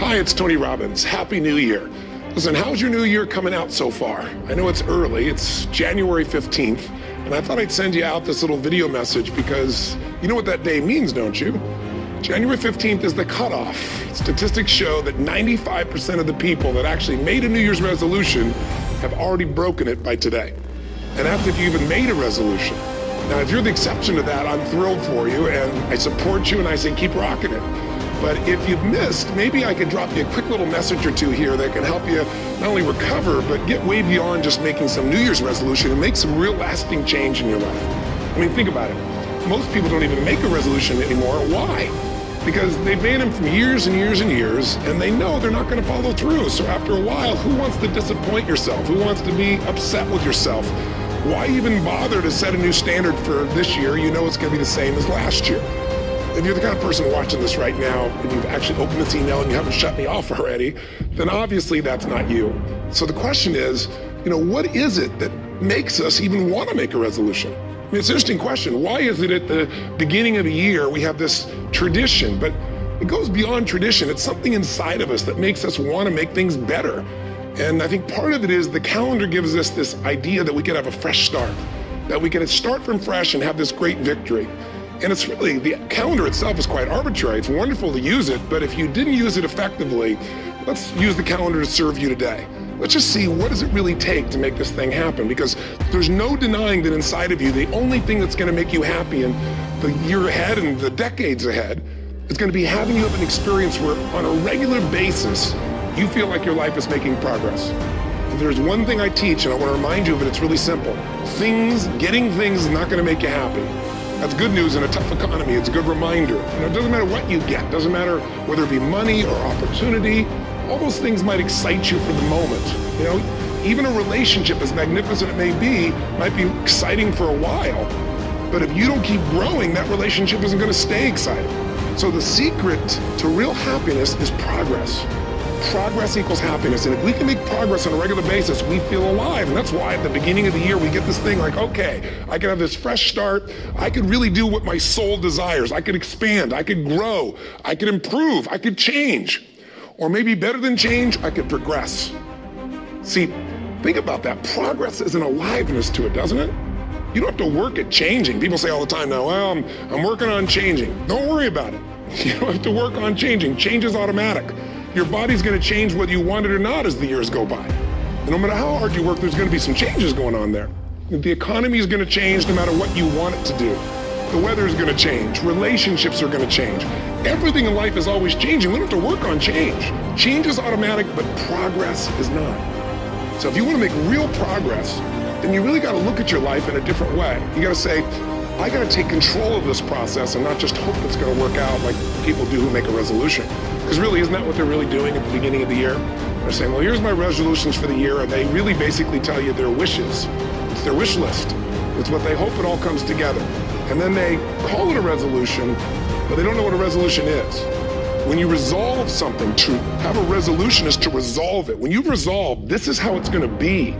Hi, it's Tony Robbins. Happy New Year. Listen, how's your new year coming out so far? I know it's early, it's January 15th, and I thought I'd send you out this little video message because you know what that day means, don't you? January 15th is the cutoff. Statistics show that 95% of the people that actually made a New Year's resolution have already broken it by today. And that's if you even made a resolution. Now, if you're the exception to that, I'm thrilled for you, and I support you, and I say keep rocking it. But if you've missed, maybe I could drop you a quick little message or two here that can help you not only recover, but get way beyond just making some New Year's resolution and make some real lasting change in your life. I mean, think about it. Most people don't even make a resolution anymore. Why? Because they've made them from years and years and years, and they know they're not going to follow through. So after a while, who wants to disappoint yourself? Who wants to be upset with yourself? Why even bother to set a new standard for this year? You know it's going to be the same as last year. If you're the kind of person watching this right now and you've actually opened this email and you haven't shut me off already, then obviously that's not you. So the question is, what is it that makes us even want to make a resolution? I mean, it's an interesting question. Why is it at the beginning of a year we have this tradition, but it goes beyond tradition. It's something inside of us that makes us want to make things better. And I think part of it is the calendar gives us this idea that we can have a fresh start, that we can start from fresh and have this great victory. And it's really, the calendar itself is quite arbitrary. It's wonderful to use it, but if you didn't use it effectively, let's use the calendar to serve you today. Let's just see, what does it really take to make this thing happen? Because there's no denying that inside of you, the only thing that's going to make you happy in the year ahead and the decades ahead is going to be having you have an experience where on a regular basis, you feel like your life is making progress. If there's one thing I teach, and I want to remind you of it, it's really simple. Getting things is not going to make you happy. That's good news in a tough economy. It's a good reminder. It doesn't matter what you get. It doesn't matter whether it be money or opportunity. All those things might excite you for the moment. Even a relationship, as magnificent it may be, might be exciting for a while. But if you don't keep growing, that relationship isn't going to stay exciting. So the secret to real happiness is progress. Progress equals happiness. And if we can make progress on a regular basis, we feel alive. And that's why at the beginning of the year, we get this thing like, okay, I can have this fresh start. I could really do what my soul desires. I could expand. I could grow. I could improve. I could change. Or maybe better than change, I could progress. See, think about that. Progress is an aliveness to it, doesn't it? You don't have to work at changing. People say all the time now, well, I'm working on changing. Don't worry about it. You don't have to work on changing. Change is automatic. Your body's going to change whether you want it or not as the years go by. And no matter how hard you work, there's going to be some changes going on there. The economy is going to change no matter what you want it to do. The weather is going to change. Relationships are going to change. Everything in life is always changing. We don't have to work on change. Change is automatic, but progress is not. So if you want to make real progress, then you really got to look at your life in a different way. You got to say, I got to take control of this process and not just hope it's going to work out like people do who make a resolution. Because really, isn't that what they're really doing at the beginning of the year? They're saying, well, here's my resolutions for the year, and they really basically tell you their wishes. It's their wish list. It's what they hope it all comes together. And then they call it a resolution, but they don't know what a resolution is. When you resolve something, to have a resolution is to resolve it. When you've resolved, this is how it's going to be.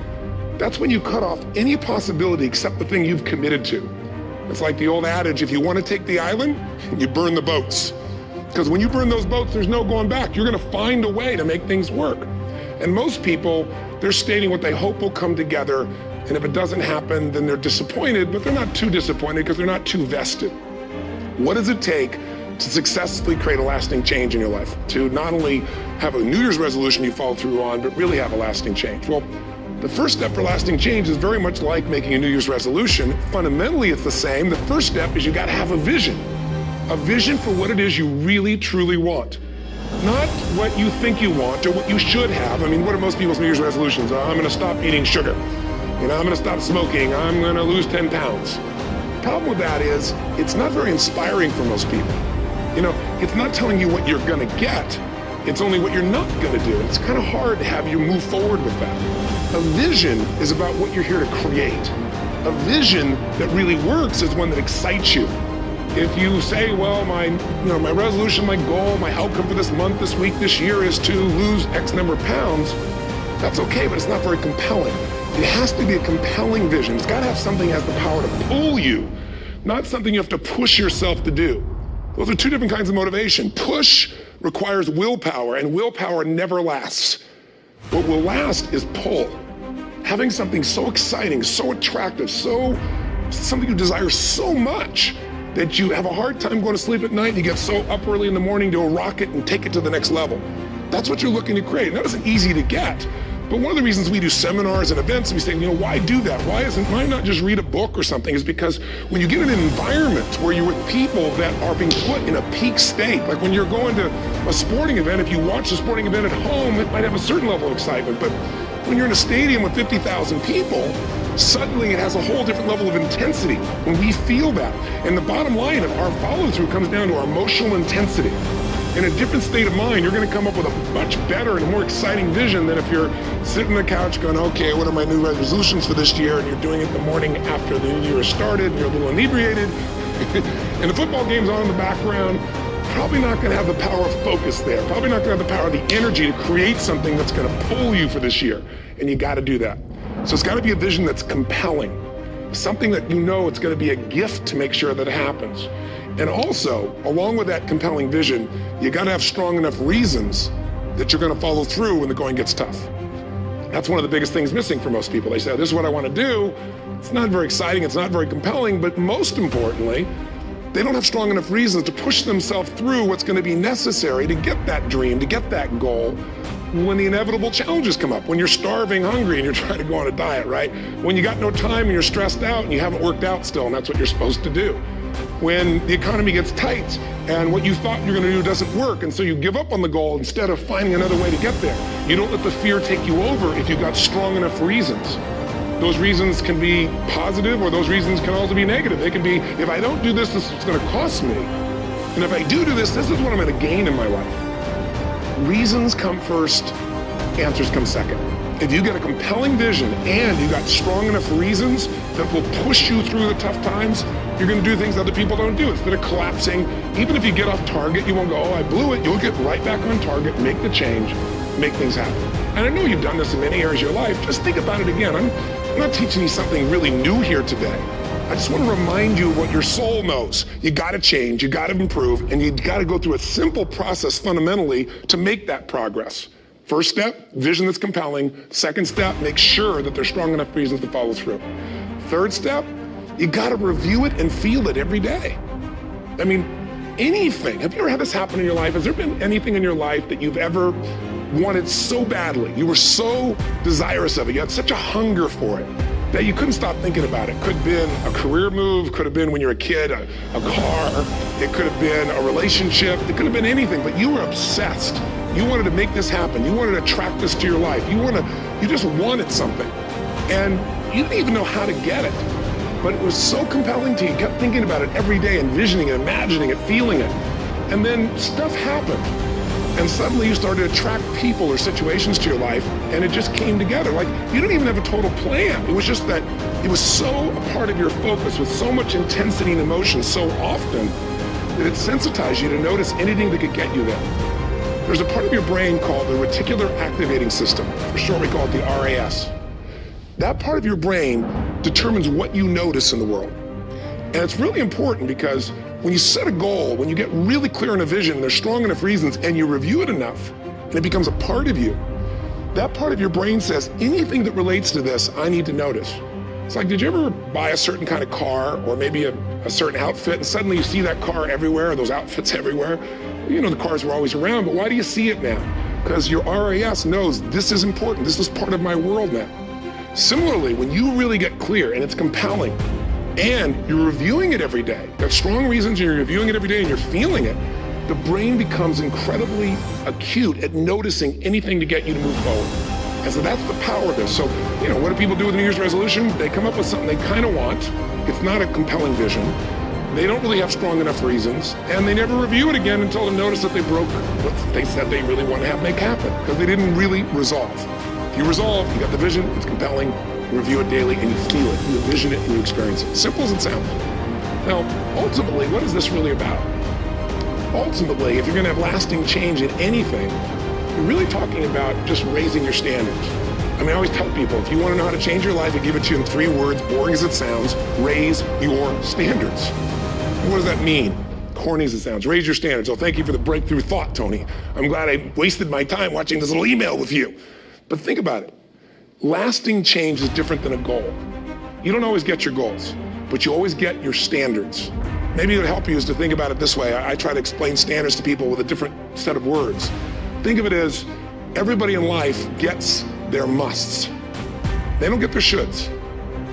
That's when you cut off any possibility except the thing you've committed to. It's like the old adage, if you want to take the island, you burn the boats. Because when you burn those boats, there's no going back. You're going to find a way to make things work. And most people, they're stating what they hope will come together. And if it doesn't happen, then they're disappointed, but they're not too disappointed because they're not too vested. What does it take to successfully create a lasting change in your life? To not only have a New Year's resolution you follow through on, but really have a lasting change? Well, the first step for lasting change is very much like making a New Year's resolution. Fundamentally, it's the same. The first step is you got to have a vision for what it is you really, truly want. Not what you think you want or what you should have. I mean, what are most people's New Year's resolutions? I'm going to stop eating sugar. I'm going to stop smoking. I'm going to lose 10 pounds. The problem with that is it's not very inspiring for most people. It's not telling you what you're going to get. It's only what you're not going to do. It's kind of hard to have you move forward with that. A vision is about what you're here to create. A vision that really works is one that excites you. If you say, well, my resolution, my goal, my outcome for this month, this week, this year is to lose X number of pounds, that's okay, but it's not very compelling. It has to be a compelling vision. It's got to have something that has the power to pull you, not something you have to push yourself to do. Those are two different kinds of motivation. Push requires willpower, and willpower never lasts. What will last is pull. Having something so exciting, so attractive, something you desire so much that you have a hard time going to sleep at night and you get so up early in the morning to rock it and take it to the next level. That's what you're looking to create. And that isn't easy to get. But one of the reasons we do seminars and events, and we say, why do that? Why not just read a book or something? Is because when you get in an environment where you're with people that are being put in a peak state, like when you're going to a sporting event, if you watch a sporting event at home, it might have a certain level of excitement. But when you're in a stadium with 50,000 people, suddenly it has a whole different level of intensity when we feel that. And the bottom line of our follow-through comes down to our emotional intensity. In a different state of mind, you're going to come up with a much better and a more exciting vision than if you're sitting on the couch going, okay, what are my new resolutions for this year? And you're doing it the morning after the new year has started and you're a little inebriated and the football game's on in the background. Probably not going to have the power of focus there. Probably not going to have the power of the energy to create something that's going to pull you for this year. And you got to do that. So it's got to be a vision that's compelling. Something that it's going to be a gift to make sure that it happens. And also, along with that compelling vision, you got to have strong enough reasons that you're going to follow through when the going gets tough. That's one of the biggest things missing for most people. They say, this is what I want to do. It's not very exciting. It's not very compelling. But most importantly, they don't have strong enough reasons to push themselves through what's going to be necessary to get that dream, to get that goal when the inevitable challenges come up, when you're starving, hungry, and you're trying to go on a diet, right? When you got no time and you're stressed out and you haven't worked out still, and that's what you're supposed to do. When the economy gets tight and what you thought you were going to do doesn't work, and so you give up on the goal instead of finding another way to get there. You don't let the fear take you over if you've got strong enough reasons. Those reasons can be positive, or those reasons can also be negative. They can be, if I don't do this, this is what's going to cost me. And if I do this, this is what I'm going to gain in my life. Reasons come first, answers come second. If you get a compelling vision and you got strong enough reasons that will push you through the tough times, you're going to do things other people don't do. Instead of collapsing, even if you get off target, you won't go, I blew it. You'll get right back on target, make the change, make things happen. And I know you've done this in many areas of your life. Just think about it again. I'm not teaching you something really new here today. I just want to remind you of what your soul knows. You got to change, you got to improve, and you got to go through a simple process fundamentally to make that progress. First step, vision that's compelling. Second step, make sure that there's strong enough reasons to follow through. Third step, you got to review it and feel it every day. I mean, anything. Have you ever had this happen in your life? Has there been anything in your life that you've ever wanted so badly? You were so desirous of it. You had such a hunger for it that you couldn't stop thinking about it. Could have been a career move, could have been when you were a kid, a car, it could have been a relationship, it could have been anything, but you were obsessed. You wanted to make this happen. You wanted to attract this to your life. You just wanted something. And you didn't even know how to get it. But it was so compelling to you. You kept thinking about it every day, envisioning it, imagining it, feeling it. And then stuff happened. And suddenly you started to attract people or situations to your life, and it just came together. Like, you didn't even have a total plan. It was just that it was so a part of your focus with so much intensity and emotion so often that it sensitized you to notice anything that could get you there. There's a part of your brain called the reticular activating system. For short, we call it the RAS. That part of your brain determines what you notice in the world. And it's really important because when you set a goal, when you get really clear on a vision, there's strong enough reasons, and you review it enough, and it becomes a part of you, that part of your brain says, anything that relates to this, I need to notice. It's like, did you ever buy a certain kind of car or maybe a certain outfit, and suddenly you see that car everywhere, or those outfits everywhere? You know, the cars were always around, but why do you see it now? Because your RAS knows this is important. This is part of my world now. Similarly, when you really get clear and it's compelling and you're reviewing it every day, got strong reasons, and you're reviewing it every day and you're feeling it, the brain becomes incredibly acute at noticing anything to get you to move forward. And so that's the power of this. So, what do people do with a New Year's resolution? They come up with something they kind of want. It's not a compelling vision. They don't really have strong enough reasons, and they never review it again until they notice that they broke what they said they really want to have make happen, because they didn't really resolve. If you resolve, you got the vision, it's compelling, you review it daily, and you feel it, you envision it, and you experience it. Simple as it sounds. Now, ultimately, what is this really about? Ultimately, if you're going to have lasting change in anything, you're really talking about just raising your standards. I mean, I always tell people, if you want to know how to change your life, I give it to you in 3 words, boring as it sounds: raise your standards. What does that mean? corny as it sounds. Raise your standards. Oh, thank you for the breakthrough thought, Tony. I'm glad I wasted my time watching this little email with you. But think about it. Lasting change is different than a goal. You don't always get your goals, but you always get your standards. Maybe it would help you is to think about it this way. I try to explain standards to people with a different set of words. Think of it as everybody in life gets their musts. They don't get their shoulds.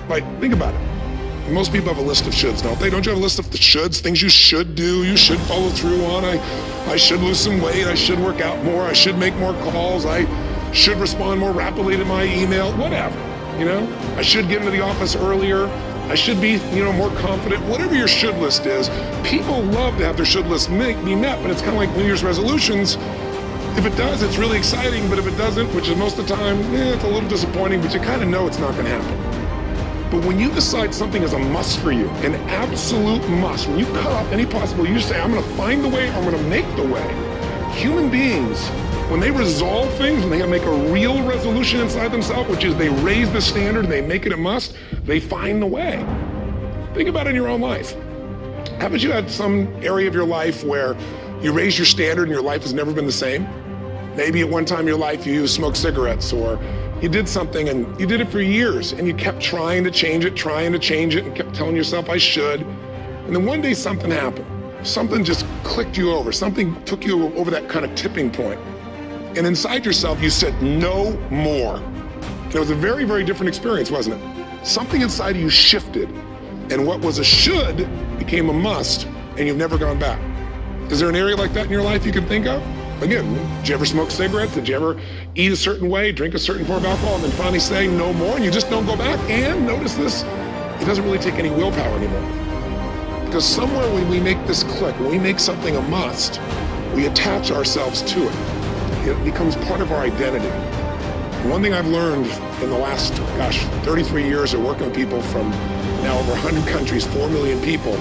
Like, think about it. Most people have a list of shoulds, don't they? Don't you have a list of the shoulds, things you should do, you should follow through on? I should lose some weight, I should work out more, I should make more calls, I should respond more rapidly to my email, whatever, you know? I should get into the office earlier, I should be, more confident. Whatever your should list is, people love to have their should list be met, but it's kind of like New Year's resolutions. If it does, it's really exciting, but if it doesn't, which is most of the time, it's a little disappointing, but you kind of know it's not going to happen. But when you decide something is a must for you, an absolute must, when you cut off any possibility, you say, I'm going to find the way, I'm going to make the way. Human beings, when they resolve things, when they make a real resolution inside themselves, which is they raise the standard and they make it a must, they find the way. Think about it in your own life. Haven't you had some area of your life where you raise your standard and your life has never been the same? Maybe at one time in your life you smoked cigarettes, or you did something and you did it for years and you kept trying to change it and kept telling yourself I should. And then one day something happened. Something just clicked you over. Something took you over that kind of tipping point. And inside yourself you said no more. It was a very, very different experience, wasn't it? Something inside of you shifted and what was a should became a must, and you've never gone back. Is there an area like that in your life you can think of? Again, did you ever smoke cigarettes? Did you ever eat a certain way, drink a certain form of alcohol, and then finally say no more, and you just don't go back? And notice this, it doesn't really take any willpower anymore. Because somewhere when we make this click, when we make something a must, we attach ourselves to it. It becomes part of our identity. And one thing I've learned in the last, 33 years of working with people from now over 100 countries, 4 million people,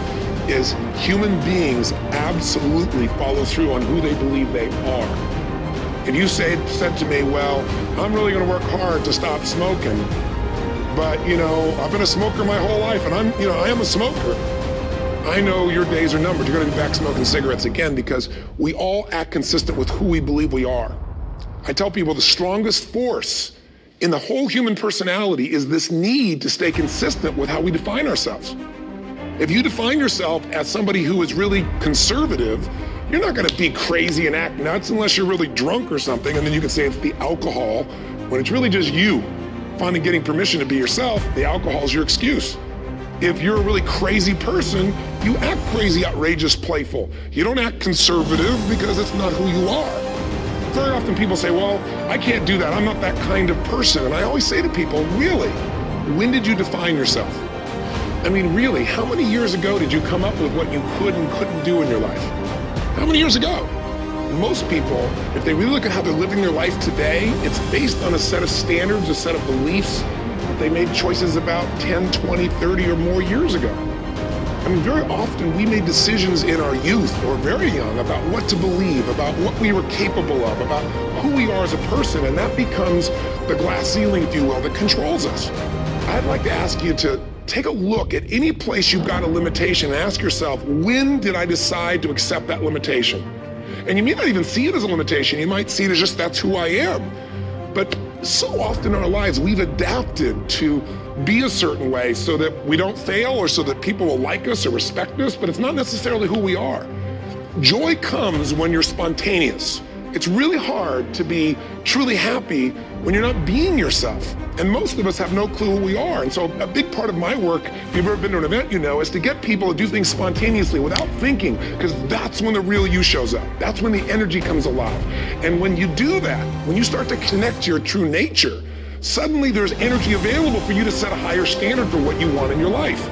is human beings absolutely follow through on who they believe they are. If you said to me, well, I'm really going to work hard to stop smoking, but I've been a smoker my whole life, and I am a smoker. I know your days are numbered. You're going to be back smoking cigarettes again, because we all act consistent with who we believe we are. I tell people the strongest force in the whole human personality is this need to stay consistent with how we define ourselves. If you define yourself as somebody who is really conservative, you're not going to be crazy and act nuts unless you're really drunk or something, and then you can say it's the alcohol, when it's really just you finally getting permission to be yourself. The alcohol is your excuse. If you're a really crazy person, you act crazy, outrageous, playful. You don't act conservative because it's not who you are. Very often people say, well, I can't do that. I'm not that kind of person. And I always say to people, really, when did you define yourself? I mean, really, how many years ago did you come up with what you could and couldn't do in your life? How many years ago? Most people, if they really look at how they're living their life today, it's based on a set of standards, a set of beliefs that they made choices about 10, 20, 30 or more years ago. I mean, very often we made decisions in our youth or very young about what to believe, about what we were capable of, about who we are as a person, and that becomes the glass ceiling, if you will, that controls us. I'd like to ask you to take a look at any place you've got a limitation and ask yourself, when did I decide to accept that limitation? And you may not even see it as a limitation. You might see it as just that's who I am. But so often in our lives, we've adapted to be a certain way so that we don't fail or so that people will like us or respect us, but it's not necessarily who we are. Joy comes when you're spontaneous. It's really hard to be truly happy when you're not being yourself. And most of us have no clue who we are. And so a big part of my work, if you've ever been to an event, is to get people to do things spontaneously without thinking, because that's when the real you shows up. That's when the energy comes alive. And when you do that, when you start to connect to your true nature, suddenly there's energy available for you to set a higher standard for what you want in your life.